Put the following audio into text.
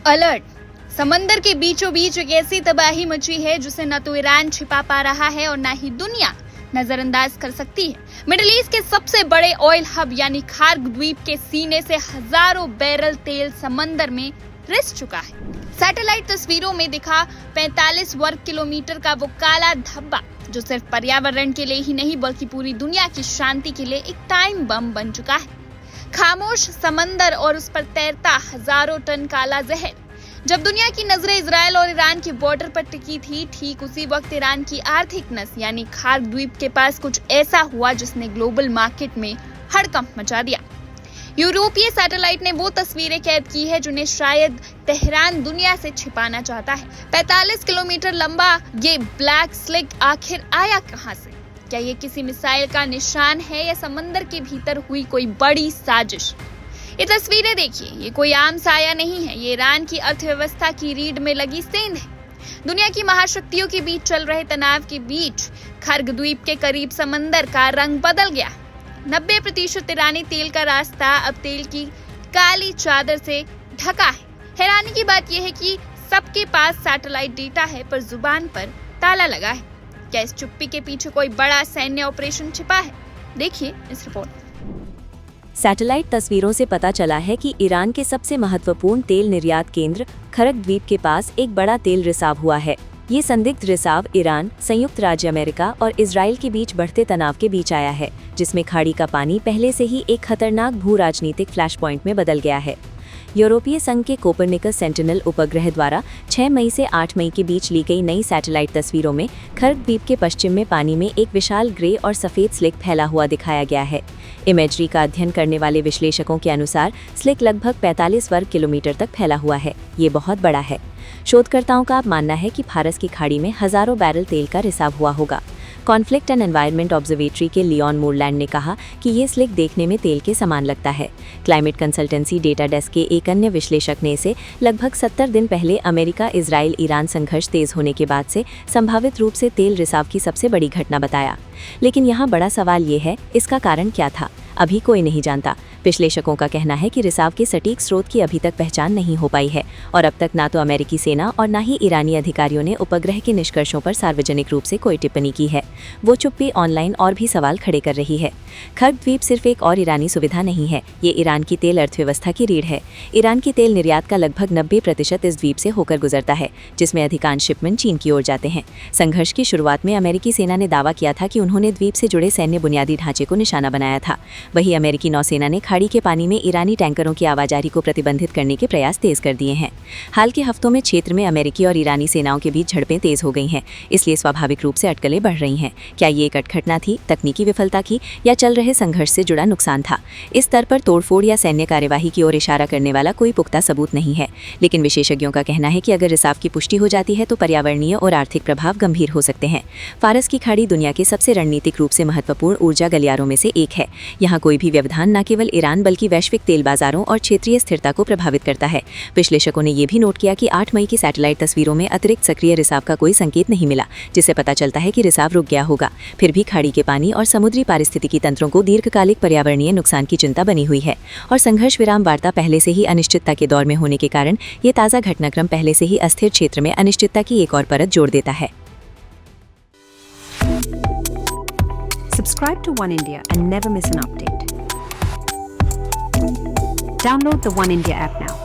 Alert. समंदर के बीचों बीच एक ऐसी तबाही मची है जिसे न तो ईरान छिपा पा रहा है और न ही दुनिया नजरअंदाज कर सकती है। मिडिल ईस्ट के सबसे बड़े ऑयल हब यानी खार्ग द्वीप के सीने से हजारों बैरल तेल समंदर में रिस चुका है। सैटेलाइट तस्वीरों में दिखा 45 वर्ग किलोमीटर का वो काला धब्बा जो सिर्फ पर्यावरण के लिए ही नहीं बल्कि पूरी दुनिया की शांति के लिए एक टाइम बम बन चुका है। खामोश समंदर और उस पर तैरता हजारों टन काला जहर। जब दुनिया की नजरें इजराइल और ईरान के बॉर्डर पर टिकी थी, ठीक उसी वक्त ईरान की आर्थिक नस यानी खार्ग द्वीप के पास कुछ ऐसा हुआ जिसने ग्लोबल मार्केट में हड़कंप मचा दिया। यूरोपीय सैटेलाइट ने वो तस्वीरें कैद की है जिन्हें शायद तेहरान दुनिया से छिपाना चाहता है। 45 किलोमीटर लंबा ये ब्लैक स्लिक आखिर आया कहां से? क्या ये किसी मिसाइल का निशान है या समंदर के भीतर हुई कोई बड़ी साजिश? ये तस्वीरें देखिए, ये कोई आम साया नहीं है, ये ईरान की अर्थव्यवस्था की रीढ़ में लगी सेंध है। दुनिया की महाशक्तियों के बीच चल रहे तनाव के बीच खार्ग द्वीप के करीब समंदर का रंग बदल गया। 90% ईरानी तेल का रास्ता अब तेल की काली चादर से ढका है। हैरानी की बात यह है कि सबके पास सैटेलाइट डेटा है पर जुबान पर ताला लगा है। क्या इस चुप्पी के पीछे कोई बड़ा सैन्य ऑपरेशन छिपा है? देखिए इस रिपोर्ट। सैटेलाइट तस्वीरों से पता चला है कि ईरान के सबसे महत्वपूर्ण तेल निर्यात केंद्र खरग द्वीप के पास एक बड़ा तेल रिसाव हुआ है। ये संदिग्ध रिसाव ईरान, संयुक्त राज्य अमेरिका और इजराइल के बीच बढ़ते तनाव के बीच आया है, जिसमें खाड़ी का पानी पहले से ही एक खतरनाक भू राजनीतिक फ्लैश पॉइंट में बदल गया है। यूरोपीय संघ के कोपरनिकस सेंटिनल उपग्रह द्वारा 6 मई से 8 मई के बीच ली गई नई सैटेलाइट तस्वीरों में खर्ग द्वीप के पश्चिम में पानी में एक विशाल ग्रे और सफेद स्लिक फैला हुआ दिखाया गया है। इमेजरी का अध्ययन करने वाले विश्लेषकों के अनुसार स्लिक लगभग 45 वर्ग किलोमीटर तक फैला हुआ है। ये बहुत बड़ा है। शोधकर्ताओं का मानना है कि फारस की खाड़ी में हजारों बैरल तेल का रिसाव हुआ होगा। कॉन्फ्लिक्ट एंड एनवायरनमेंट ऑब्जर्वेटरी के लियोन मूरलैंड ने कहा कि ये स्लिक देखने में तेल के समान लगता है। क्लाइमेट कंसल्टेंसी डेटा डेस्क के एक अन्य विश्लेषक ने इसे लगभग 70 दिन पहले अमेरिका इजराइल ईरान संघर्ष तेज होने के बाद से संभावित रूप से तेल रिसाव की सबसे बड़ी घटना बताया। लेकिन यहाँ बड़ा सवाल ये है, इसका कारण क्या था? अभी कोई नहीं जानता। विश्लेषकों का कहना है कि रिसाव के सटीक स्रोत की अभी तक पहचान नहीं हो पाई है और अब तक ना तो अमेरिकी सेना और ना ही ईरानी अधिकारियों ने उपग्रह के निष्कर्षों पर सार्वजनिक रूप से कोई टिप्पणी की है। वो चुप्पी ऑनलाइन और भी सवाल खड़े कर रही है। खर्ग द्वीप सिर्फ एक और ईरानी सुविधा नहीं है, ये ईरान की तेल अर्थव्यवस्था की रीढ़ है। ईरान की तेल निर्यात का लगभग 90% इस द्वीप से होकर गुजरता है, जिसमें अधिकांश शिपमेंट चीन की ओर जाते हैं। संघर्ष की शुरुआत में अमेरिकी सेना ने दावा किया था कि उन्होंने द्वीप से जुड़े सैन्य बुनियादी ढांचे को निशाना बनाया था। वहीं अमेरिकी नौसेना ने खाड़ी के पानी में ईरानी टैंकरों की आवाजाही को प्रतिबंधित करने के प्रयास तेज कर दिए हैं। हाल के हफ्तों में क्षेत्र में अमेरिकी और ईरानी सेनाओं के बीच झड़पें तेज हो गई हैं, इसलिए स्वाभाविक रूप से अटकलें बढ़ रही हैं। क्या ये एक अटघटना थी, तकनीकी विफलता की, या चल रहे संघर्ष से जुड़ा नुकसान था? इस स्तर पर तोड़फोड़ या सैन्य कार्यवाही की ओर इशारा करने वाला कोई पुख्ता सबूत नहीं है, लेकिन विशेषज्ञों का कहना है कि अगर रिसाव की पुष्टि हो जाती है तो पर्यावरणीय और आर्थिक प्रभाव गंभीर हो सकते हैं। फारस की खाड़ी दुनिया के सबसे रणनीतिक रूप से महत्वपूर्ण ऊर्जा गलियारों में से एक है। यहाँ कोई भी व्यवधान न केवल ईरान बल्कि वैश्विक तेल बाजारों और क्षेत्रीय स्थिरता को प्रभावित करता है। विश्लेषकों ने यह भी नोट किया कि 8 मई की सैटेलाइट तस्वीरों में अतिरिक्त सक्रिय रिसाव का कोई संकेत नहीं मिला, जिससे पता चलता है कि रिसाव रुक गया होगा। फिर भी खाड़ी के पानी और समुद्री पारिस्थितिकी तंत्रों को दीर्घकालिक पर्यावरणीय नुकसान की चिंता बनी हुई है और संघर्ष विराम वार्ता पहले से ही अनिश्चितता के दौर में होने के कारण ये ताज़ा घटनाक्रम पहले से ही अस्थिर क्षेत्र में अनिश्चितता की एक और परत जोड़ देता है। Subscribe to One India and never miss an update. Download the One India app now.